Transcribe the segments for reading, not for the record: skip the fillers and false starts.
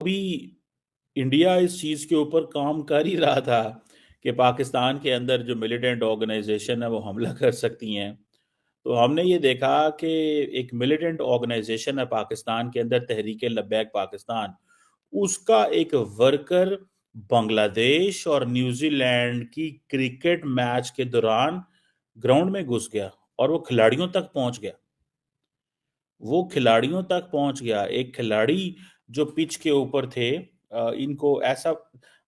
अभी इंडिया इस चीज़ के ऊपर काम कर ही रहा था कि पाकिस्तान के अंदर जो मिलिटेंट ऑर्गेनाइजेशन है वो हमला कर सकती हैं। तो हमने ये देखा कि एक मिलिटेंट ऑर्गेनाइजेशन है पाकिस्तान के अंदर, तहरीक लब्बैक पाकिस्तान, उसका एक वर्कर बांग्लादेश और न्यूजीलैंड की क्रिकेट मैच के दौरान ग्राउंड में घुस गया और वो खिलाड़ियों तक पहुंच गया। एक खिलाड़ी जो पिच के ऊपर थे, इनको ऐसा,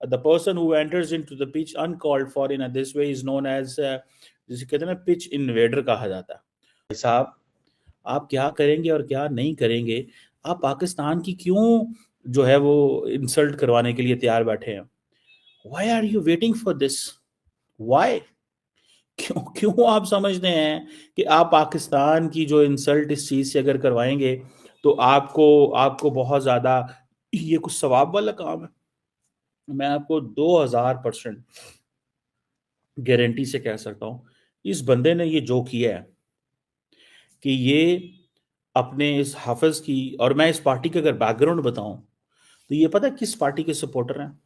the person who enters into the pitch uncalled for in this way is known as, जिसे कहते हैं ना, पिच इन्वेडर कहा जाता है। भाई साहब, आप क्या करेंगे और क्या नहीं करेंगे? आप पाकिस्तान की क्यों जो है वो इंसल्ट करवाने के लिए तैयार बैठे हैं? Why are you waiting for this? Why? क्यों क्यों आप समझते हैं कि आप पाकिस्तान की जो इंसल्ट इस चीज से अगर करवाएंगे तो आपको आपको बहुत ज्यादा ये कुछ सवाब वाला काम है? मैं आपको 2000% गारंटी से कह सकता हूं, इस बंदे ने ये जो किया है कि ये अपने इस हाफिज की, और मैं इस पार्टी का अगर बैकग्राउंड बताऊं तो ये पता है किस पार्टी के सपोर्टर हैं?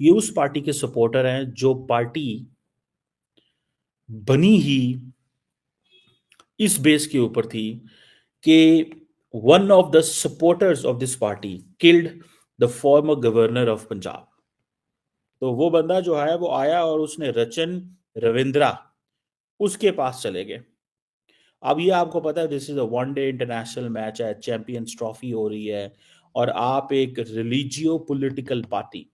ये उस पार्टी के सपोर्टर हैं जो पार्टी बनी ही इस बेस के ऊपर थी कि one of the supporters of this party killed the former governor of Punjab. तो वो बंदा जो है वो आया और उसने रचन रविंद्रा उसके पास चले गए। अब ये आपको पता है, this is a one day international match है, चैंपियंस ट्रॉफी हो रही है, और आप एक religio political party,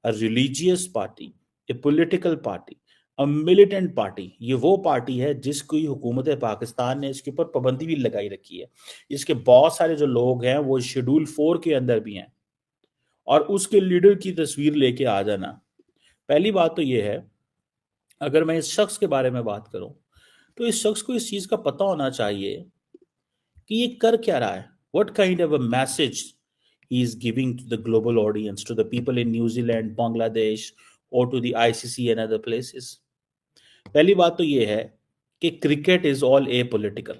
a religious party, A political party, a militant party, ये वो पार्टी है जिसकी हुकूमत पाकिस्तान ने इसके ऊपर पाबंदी भी लगाई रखी है। इसके बहुत सारे जो लोग हैं वो शेड्यूल 4 के अंदर भी हैं, और उसके लीडर की तस्वीर लेके आ जाना। पहली बात तो ये है, अगर मैं इस शख्स के बारे में बात करूं तो इस शख्स को इस चीज का पता होना चाहिए कि ये कर क्या रहा है, what kind of a message he is giving to the global audience, to the people in New Zealand, Bangladesh, और to the ICC and other places. पहली बात तो ये है कि cricket is all a political,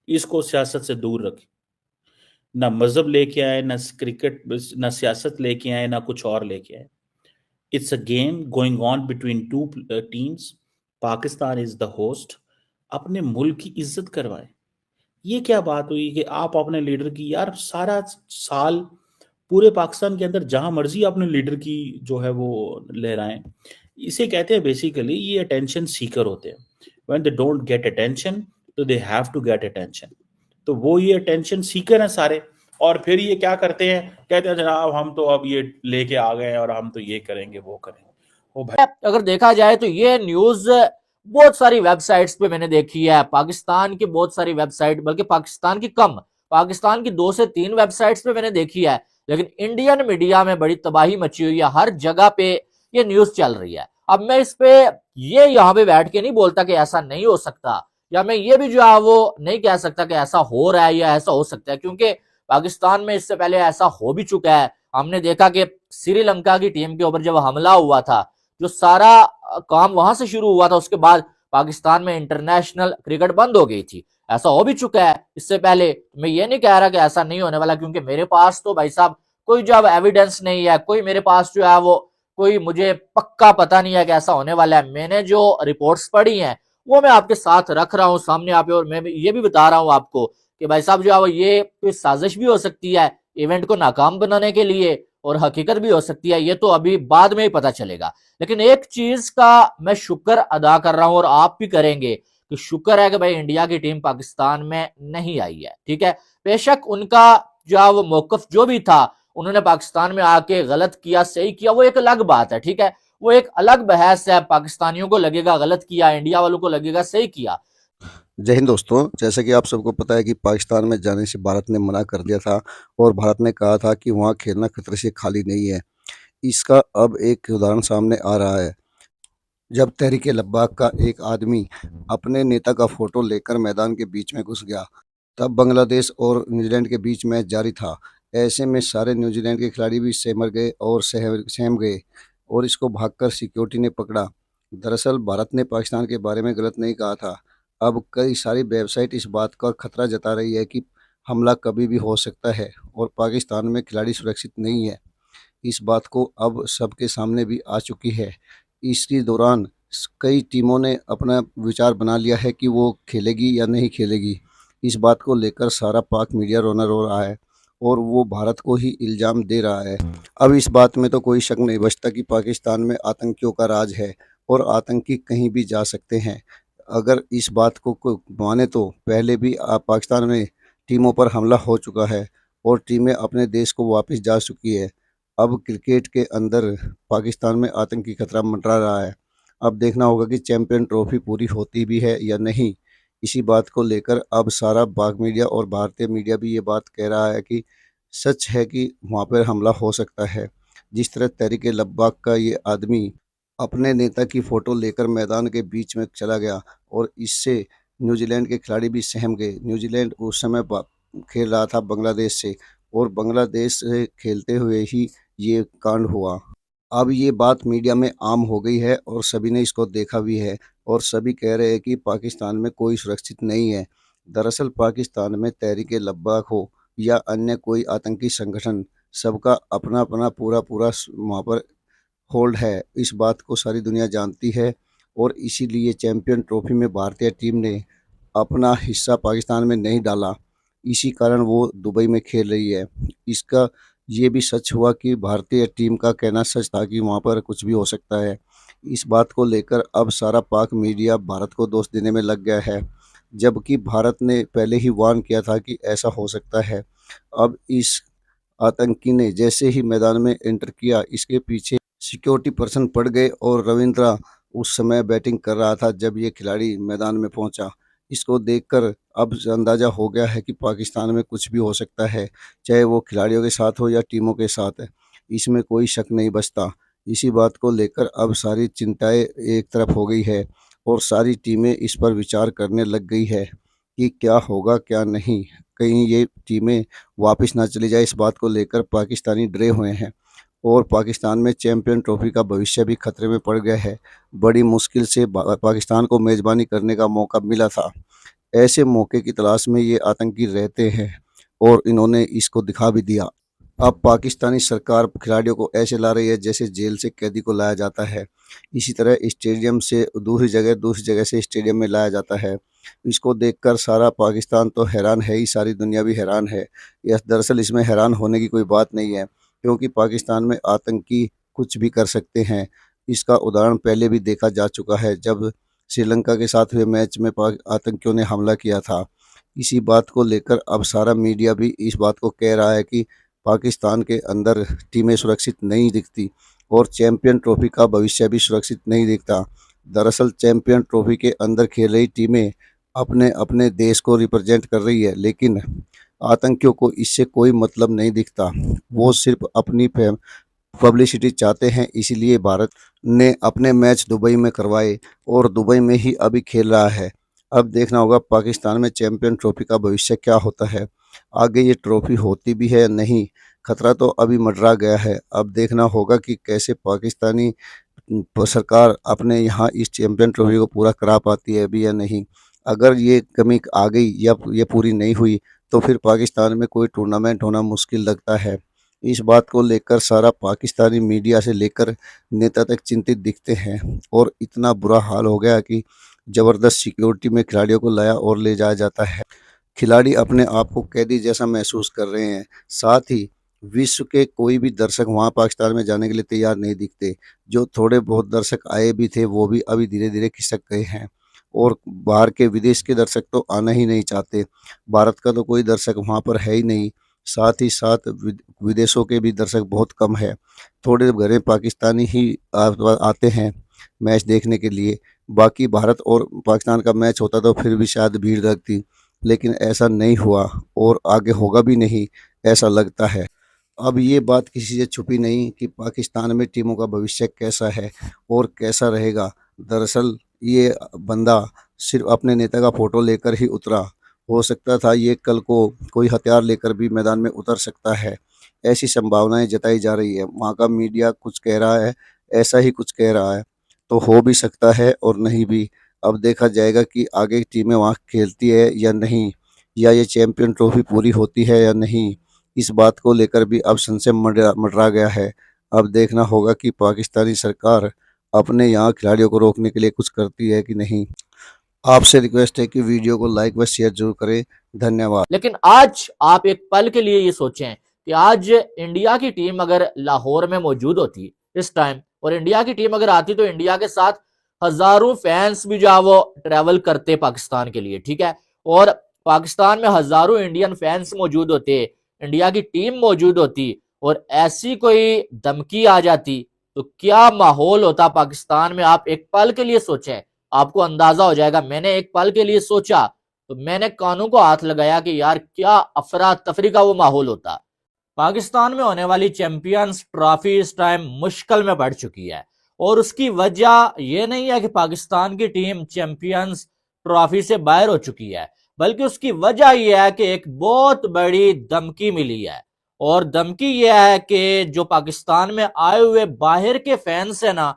इसको सियासत से दूर रखें। ना मजहब लेके आए, ना क्रिकेट, ना सियासत लेके आए, ना कुछ और लेके आए। It's a game going on between two teams. Pakistan is the host. अपने मुल्क की इज्जत करवाए। ये क्या बात हुई कि आप अपने लीडर की, यार सारा साल पूरे पाकिस्तान के अंदर जहां मर्जी अपने लीडर की जो है वो लहराएं। इसे कहते हैं बेसिकली, ये अटेंशन सीकर होते हैं। When they don't get attention तो they have to get attention. तो वो ये अटेंशन सीकर हैं सारे, और फिर ये क्या करते हैं, कहते हैं जनाब हम तो अब ये लेके आ गए हैं और हम तो ये करेंगे वो करेंगे। ओ भाई, अगर देखा जाए तो ये न्यूज बहुत सारी वेबसाइट्स पे मैंने देखी है, पाकिस्तान की बहुत सारी वेबसाइट, बल्कि पाकिस्तान की कम, पाकिस्तान की 2 से 3 वेबसाइट्स पे मैंने देखी है। लेकिन इंडियन मीडिया में बड़ी तबाही मची हुई है, हर जगह पे ये न्यूज चल रही है। अब मैं इस पे ये यहाँ पे बैठ के नहीं बोलता कि ऐसा नहीं हो सकता, या मैं ये भी जो है वो नहीं कह सकता कि ऐसा हो रहा है या ऐसा हो सकता है, क्योंकि पाकिस्तान में इससे पहले ऐसा हो भी चुका है। हमने देखा कि श्रीलंका की टीम के ऊपर जब हमला हुआ था, जो सारा काम वहां से शुरू हुआ था, उसके बाद पाकिस्तान में इंटरनेशनल क्रिकेट बंद हो गई थी। ऐसा हो भी चुका है इससे पहले। मैं ये नहीं कह रहा कि ऐसा नहीं होने वाला, क्योंकि मेरे पास तो भाई साहब कोई जो अब एविडेंस नहीं है, कोई मेरे पास जो है वो कोई मुझे पक्का पता नहीं है कि ऐसा होने वाला है। मैंने जो रिपोर्ट्स पढ़ी हैं वो मैं आपके साथ रख रहा हूँ सामने आप, और मैं ये भी बता रहा हूँ आपको कि भाई साहब जो है वो ये कोई साजिश भी हो सकती है इवेंट को नाकाम बनाने के लिए, और हकीकत भी हो सकती है, ये तो अभी बाद में ही पता चलेगा। लेकिन एक चीज का मैं शुक्र अदा कर रहा हूं, और आप भी करेंगे, कि शुक्र है कि भाई इंडिया की टीम पाकिस्तान में नहीं आई है। ठीक है, बेशक उनका जो वो मौकफ जो भी था, उन्होंने पाकिस्तान में आके गलत किया सही किया वो एक अलग बात है। ठीक है, वो एक अलग बहस है, पाकिस्तानियों को लगेगा गलत किया, इंडिया वालों को लगेगा सही किया। जय हिंद दोस्तों। जैसे कि आप सबको पता है कि पाकिस्तान में जाने से भारत ने मना कर दिया था और भारत ने कहा था कि वहाँ खेलना खतरे से खाली नहीं है। इसका अब एक उदाहरण सामने आ रहा है। जब तहरीक लब्बाक का एक आदमी अपने नेता का फोटो लेकर मैदान के बीच में घुस गया, तब बांग्लादेश और न्यूजीलैंड के बीच मैच जारी था। ऐसे में सारे न्यूजीलैंड के खिलाड़ी भी सहम गए और सहम गए और इसको भागकर सिक्योरिटी ने पकड़ा। दरअसल भारत ने पाकिस्तान के बारे में गलत नहीं कहा था। अब कई सारी वेबसाइट इस बात का खतरा जता रही है कि हमला कभी भी हो सकता है और पाकिस्तान में खिलाड़ी सुरक्षित नहीं है। इस बात को अब सबके सामने भी आ चुकी है। इसके दौरान कई टीमों ने अपना विचार बना लिया है कि वो खेलेगी या नहीं खेलेगी। इस बात को लेकर सारा पाक मीडिया रोना रो रहा है और वो भारत को ही इल्ज़ाम दे रहा है। अब इस बात में तो कोई शक नहीं बचता कि पाकिस्तान में आतंकियों का राज है और आतंकी कहीं भी जा सकते हैं। अगर इस बात को माने तो पहले भी पाकिस्तान में टीमों पर हमला हो चुका है और टीमें अपने देश को वापस जा चुकी है। अब क्रिकेट के अंदर पाकिस्तान में आतंकी खतरा मंडरा रहा है। अब देखना होगा कि चैंपियन ट्रॉफी पूरी होती भी है या नहीं। इसी बात को लेकर अब सारा पाक मीडिया और भारतीय मीडिया भी ये बात कह रहा है कि सच है कि वहाँ पर हमला हो सकता है। जिस तरह तहरीक-ए-लब्बाक का ये आदमी अपने नेता की फ़ोटो लेकर मैदान के बीच में चला गया और इससे न्यूजीलैंड के खिलाड़ी भी सहम गए। न्यूजीलैंड उस समय खेल रहा था बांग्लादेश से और बांग्लादेश से खेलते हुए ही ये कांड हुआ। अब ये बात मीडिया में आम हो गई है और सभी ने इसको देखा भी है और सभी कह रहे हैं कि पाकिस्तान में कोई सुरक्षित नहीं है। दरअसल पाकिस्तान में तहरीक-ए-लब्बाक हो या अन्य कोई आतंकी संगठन, सबका अपना-अपना पूरा-पूरा वहाँ पर होल्ड है। इस बात को सारी दुनिया जानती है और इसीलिए चैंपियन ट्रॉफी में भारतीय टीम ने अपना हिस्सा पाकिस्तान में नहीं डाला। इसी कारण वो दुबई में खेल रही है। इसका ये भी सच हुआ कि भारतीय टीम का कहना सच था कि वहाँ पर कुछ भी हो सकता है। इस बात को लेकर अब सारा पाक मीडिया भारत को दोष देने में लग गया है, जबकि भारत ने पहले ही वार्न किया था कि ऐसा हो सकता है। अब इस आतंकी ने जैसे ही मैदान में एंटर किया, इसके पीछे सिक्योरिटी पर्सन पड़ गए और रविंद्रा उस समय बैटिंग कर रहा था जब ये खिलाड़ी मैदान में पहुंचा। इसको देखकर अब अंदाज़ा हो गया है कि पाकिस्तान में कुछ भी हो सकता है, चाहे वो खिलाड़ियों के साथ हो या टीमों के साथ है। इसमें कोई शक नहीं बचता। इसी बात को लेकर अब सारी चिंताएं एक तरफ हो गई है और सारी टीमें इस पर विचार करने लग गई है कि क्या होगा क्या नहीं। कहीं ये टीमें वापस ना चली जाए, इस बात को लेकर पाकिस्तानी डरे हुए हैं और पाकिस्तान में चैंपियन ट्रॉफी का भविष्य भी खतरे में पड़ गया है। बड़ी मुश्किल से पाकिस्तान को मेज़बानी करने का मौका मिला था। ऐसे मौके की तलाश में ये आतंकी रहते हैं और इन्होंने इसको दिखा भी दिया। अब पाकिस्तानी सरकार खिलाड़ियों को ऐसे ला रही है जैसे जेल से कैदी को लाया जाता है। इसी तरह स्टेडियम से दूसरी जगह से स्टेडियम में लाया जाता है। इसको देखकर सारा पाकिस्तान तो हैरान है ही, सारी दुनिया भी हैरान है। यह दरअसल इसमें हैरान होने की कोई बात नहीं है, क्योंकि पाकिस्तान में आतंकी कुछ भी कर सकते हैं। इसका उदाहरण पहले भी देखा जा चुका है, जब श्रीलंका के साथ हुए मैच में आतंकियों ने हमला किया था। इसी बात को लेकर अब सारा मीडिया भी इस बात को कह रहा है कि पाकिस्तान के अंदर टीमें सुरक्षित नहीं दिखती और चैंपियन ट्रॉफी का भविष्य भी सुरक्षित नहीं दिखता। दरअसल चैंपियन ट्रॉफी के अंदर खेल रही टीमें अपने अपने देश को रिप्रेजेंट कर रही है, लेकिन आतंकियों को इससे कोई मतलब नहीं दिखता। वो सिर्फ अपनी पब्लिसिटी चाहते हैं, इसीलिए भारत ने अपने मैच दुबई में करवाए और दुबई में ही अभी खेल रहा है। अब देखना होगा पाकिस्तान में चैंपियन ट्रॉफी का भविष्य क्या होता है। आगे ये ट्रॉफी होती भी है या नहीं, खतरा तो अभी मंडरा गया है। अब देखना होगा कि कैसे पाकिस्तानी सरकार अपने यहाँ इस चैंपियन ट्रॉफी को पूरा करा पाती है अभी या नहीं। अगर ये कमी आ गई या ये पूरी नहीं हुई तो फिर पाकिस्तान में कोई टूर्नामेंट होना मुश्किल लगता है। इस बात को लेकर सारा पाकिस्तानी मीडिया से लेकर नेता तक चिंतित दिखते हैं और इतना बुरा हाल हो गया कि ज़बरदस्त सिक्योरिटी में खिलाड़ियों को लाया और ले जाया जाता है। खिलाड़ी अपने आप को कैदी जैसा महसूस कर रहे हैं। साथ ही विश्व के कोई भी दर्शक वहाँ पाकिस्तान में जाने के लिए तैयार नहीं दिखते। जो थोड़े बहुत दर्शक आए भी थे वो भी अभी धीरे-धीरे खिसक गए हैं और बाहर के विदेश के दर्शक तो आना ही नहीं चाहते। भारत का तो कोई दर्शक वहाँ पर है ही नहीं। साथ ही साथ विदेशों के भी दर्शक बहुत कम है। थोड़े घने पाकिस्तानी ही आते हैं मैच देखने के लिए। बाकी भारत और पाकिस्तान का मैच होता तो फिर भी शायद भीड़ लगती, लेकिन ऐसा नहीं हुआ और आगे होगा भी नहीं, ऐसा लगता है। अब ये बात किसी से छुपी नहीं कि पाकिस्तान में टीमों का भविष्य कैसा है और कैसा रहेगा। दरअसल ये बंदा सिर्फ अपने नेता का फ़ोटो लेकर ही उतरा। हो सकता था ये कल को कोई हथियार लेकर भी मैदान में उतर सकता है। ऐसी संभावनाएं जताई जा रही है। वहाँ का मीडिया कुछ कह रहा है, ऐसा ही कुछ कह रहा है, तो हो भी सकता है और नहीं भी। अब देखा जाएगा कि आगे टीमें वहाँ खेलती है या नहीं। या ये चैंपियन ट्रॉफी पूरी होती है या नहीं, इस बात को लेकर भी अब संशय मंडरा गया है। अब देखना होगा कि पाकिस्तानी सरकार अपने यहाँ खिलाड़ियों को रोकने के लिए कुछ करती है कि नहीं। आपसे रिक्वेस्ट है कि वीडियो को लाइक व शेयर जरूर करें। धन्यवाद। लेकिन आज आप एक पल के लिए ये सोचें कि आज इंडिया की टीम अगर लाहौर में मौजूद होती इस टाइम, और इंडिया की टीम अगर आती, तो इंडिया के साथ हजारों फैंस भी जो है वो ट्रेवल करते पाकिस्तान के लिए, ठीक है। और पाकिस्तान में हजारों इंडियन फैंस मौजूद होते, इंडिया की टीम मौजूद होती, और ऐसी कोई धमकी आ जाती तो क्या माहौल होता पाकिस्तान में। आप एक पल के लिए सोचें, आपको अंदाजा हो जाएगा। मैंने एक पल के लिए सोचा तो मैंने कानों को हाथ लगाया कि यार क्या अफरा तफरी का वो माहौल होता। पाकिस्तान में होने वाली चैंपियंस ट्रॉफी इस टाइम मुश्किल में पड़ चुकी है, और उसकी वजह यह नहीं है कि पाकिस्तान की टीम चैंपियंस ट्रॉफी से बाहर हो चुकी है, बल्कि उसकी वजह यह है कि एक बहुत बड़ी धमकी मिली है। और धमकी यह है कि जो पाकिस्तान में आए हुए बाहर के फैंस है ना,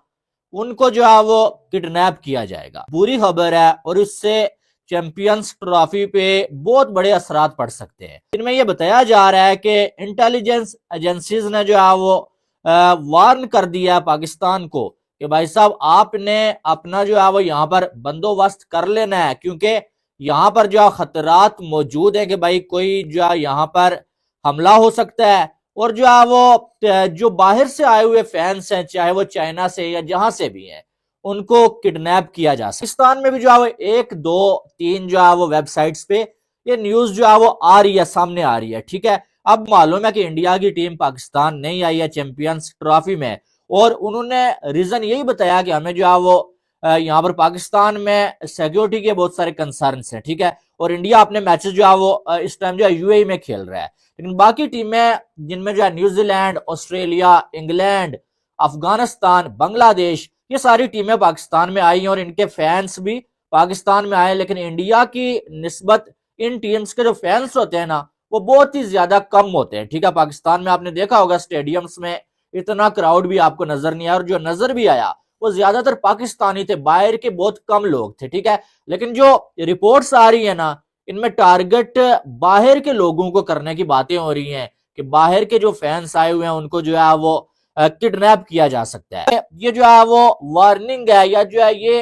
उनको जो है वो किडनैप किया जाएगा। बुरी खबर है, और इससे चैंपियंस ट्रॉफी पे बहुत बड़े असरात पड़ सकते हैं। इनमें यह बताया जा रहा है कि इंटेलिजेंस एजेंसीज ने जो है वो वार्न कर दिया है पाकिस्तान को कि भाई साहब आपने अपना जो है वो यहाँ पर बंदोबस्त कर लेना है, क्योंकि यहाँ पर जो खतरात मौजूद है कि भाई कोई जो है यहाँ पर हमला हो सकता है, और जो है वो जो बाहर से आए हुए फैंस हैं, चाहे वो चाइना से या जहां से भी हैं, उनको किडनैप किया जा सकता है। पाकिस्तान में भी जो है वो 1 2 3 जो है वो वेबसाइट्स पे ये न्यूज जो है वो आ रही है, सामने आ रही है, ठीक है। अब मालूम है कि इंडिया की टीम पाकिस्तान नहीं आई है चैंपियंस ट्रॉफी में, और उन्होंने रीजन यही बताया कि हमें जो है वो यहाँ पर पाकिस्तान में सिक्योरिटी के बहुत सारे कंसर्न्स हैं, ठीक है। और इंडिया अपने मैचेस जो है वो इस टाइम जो है यूएई में खेल रहा है, लेकिन बाकी टीमें जिनमें जो है New Zealand, Australia, England, Afghanistan, Bangladesh, ये सारी टीमें पाकिस्तान में आई हैं, और इनके फैंस भी पाकिस्तान में आए। लेकिन इंडिया की निस्बत इन टीम्स के जो फैंस होते हैं ना, वो बहुत ही ज्यादा कम होते हैं, ठीक है। पाकिस्तान में आपने देखा होगा स्टेडियम्स में इतना क्राउड भी आपको नजर नहीं आया, और जो नजर भी आया वो ज्यादातर पाकिस्तानी थे, बाहर के बहुत कम लोग थे, ठीक है। लेकिन जो रिपोर्ट्स आ रही है ना, इनमें टारगेट बाहर के लोगों को करने की बातें हो रही हैं कि बाहर के जो फैंस आए हुए हैं उनको जो है वो किडनैप किया जा सकता है। ये जो है वो वार्निंग है, या जो है ये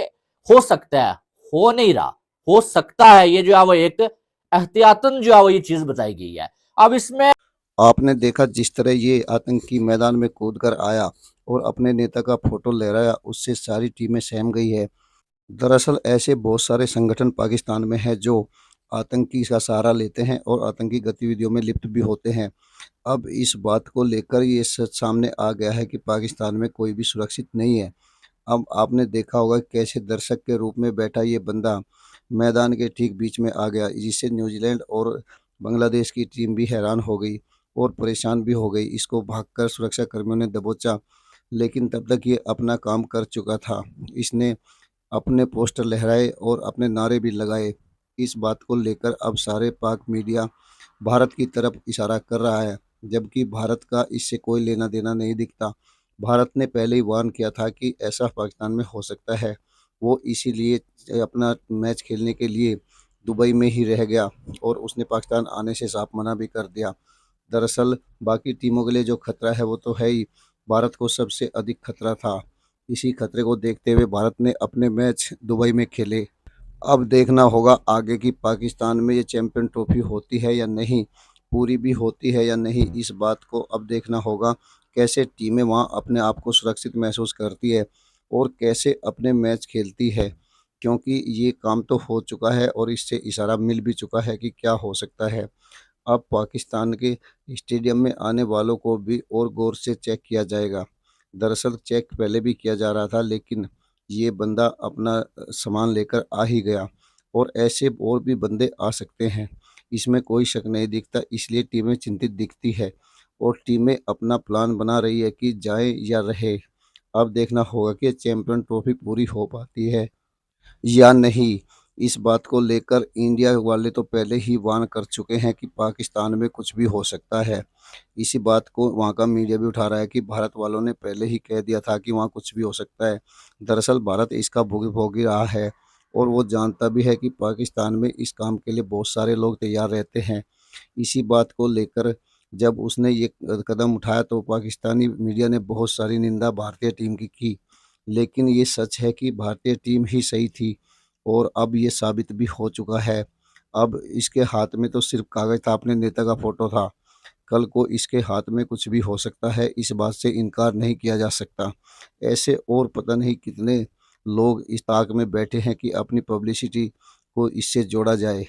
हो सकता है, हो नहीं रहा, हो सकता है, ये जो है वो एक एहतियातन जो है वो ये चीज बताई गई है। अब इसमें आपने देखा जिस तरह ये आतंकी मैदान में कूद कर आया और अपने नेता का फोटो लहराया, उससे सारी टीमें सहम गई है। दरअसल ऐसे बहुत सारे संगठन पाकिस्तान में हैं जो आतंकी का सहारा लेते हैं और आतंकी गतिविधियों में लिप्त भी होते हैं। अब इस बात को लेकर ये सच सामने आ गया है कि पाकिस्तान में कोई भी सुरक्षित नहीं है। अब आपने देखा होगा कैसे दर्शक के रूप में बैठा ये बंदा मैदान के ठीक बीच में आ गया, जिससे न्यूजीलैंड और बांग्लादेश की टीम भी हैरान हो गई और परेशान भी हो गई। इसको भागकर सुरक्षा कर्मियों ने दबोचा, लेकिन तब तक ये अपना काम कर चुका था। इसने अपने पोस्टर लहराए और अपने नारे भी लगाए। इस बात को लेकर अब सारे पाक मीडिया भारत की तरफ इशारा कर रहा है, जबकि भारत का इससे कोई लेना देना नहीं दिखता। भारत ने पहले ही वार्न किया था कि ऐसा पाकिस्तान में हो सकता है। वो इसीलिए अपना मैच खेलने के लिए दुबई में ही रह गया और उसने पाकिस्तान आने से साफ मना भी कर दिया। दरअसल बाकी टीमों के लिए जो खतरा है वो तो है ही, भारत को सबसे अधिक खतरा था। इसी खतरे को देखते हुए भारत ने अपने मैच दुबई में खेले। अब देखना होगा आगे कि पाकिस्तान में ये चैंपियन ट्रॉफी होती है या नहीं, पूरी भी होती है या नहीं। इस बात को अब देखना होगा कैसे टीमें वहाँ अपने आप को सुरक्षित महसूस करती है और कैसे अपने मैच खेलती है, क्योंकि ये काम तो हो चुका है और इससे इशारा मिल भी चुका है कि क्या हो सकता है। अब पाकिस्तान के स्टेडियम में आने वालों को भी और गौर से चेक किया जाएगा। दरअसल चेक पहले भी किया जा रहा था, लेकिन ये बंदा अपना सामान लेकर आ ही गया और ऐसे और भी बंदे आ सकते हैं, इसमें कोई शक नहीं दिखता। इसलिए टीमें चिंतित दिखती है और टीमें अपना प्लान बना रही है कि जाए या रहे। अब देखना होगा कि चैंपियन ट्रॉफी पूरी हो पाती है या नहीं। इस बात को लेकर इंडिया वाले तो पहले ही वार्न कर चुके हैं कि पाकिस्तान में कुछ भी हो सकता है। इसी बात को वहाँ का मीडिया भी उठा रहा है कि भारत वालों ने पहले ही कह दिया था कि वहाँ कुछ भी हो सकता है। दरअसल भारत इसका भोगी भोगी रहा है और वो जानता भी है कि पाकिस्तान में इस काम के लिए बहुत सारे लोग तैयार रहते हैं। इसी बात को लेकर जब उसने ये कदम उठाया तो पाकिस्तानी मीडिया ने बहुत सारी निंदा भारतीय टीम की। लेकिन ये सच है कि भारतीय टीम ही सही थी और अब ये साबित भी हो चुका है। अब इसके हाथ में तो सिर्फ कागज़ था, अपने नेता का फ़ोटो था। कल को इसके हाथ में कुछ भी हो सकता है, इस बात से इनकार नहीं किया जा सकता। ऐसे और पता नहीं कितने लोग इस ताक में बैठे हैं कि अपनी पब्लिसिटी को इससे जोड़ा जाए।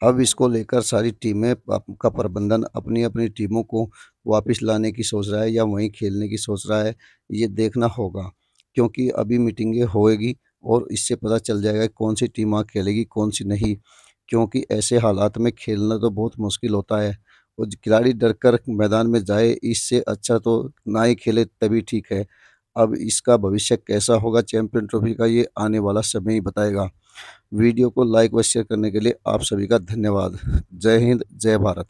अब इसको लेकर सारी टीमें का प्रबंधन अपनी-अपनी टीमों को वापस लाने की सोच रहा है या वहीं खेलने की सोच रहा है, ये देखना होगा। क्योंकि अभी मीटिंगें होएगी और इससे पता चल जाएगा कौन-सी टीम वहाँ खेलेगी, कौन-सी नहीं। क्योंकि ऐसे हालात में खेलना तो बहुत मुश्किल होता है और खिलाड़ी डर कर मैदान में जाए, इससे अच्छा तो ना ही खेले तभी ठीक है। अब इसका भविष्य कैसा होगा चैंपियन ट्रॉफी का, ये आने वाला समय ही बताएगा। वीडियो को लाइक व शेयर करने के लिए आप सभी का धन्यवाद। जय हिंद, जय भारत।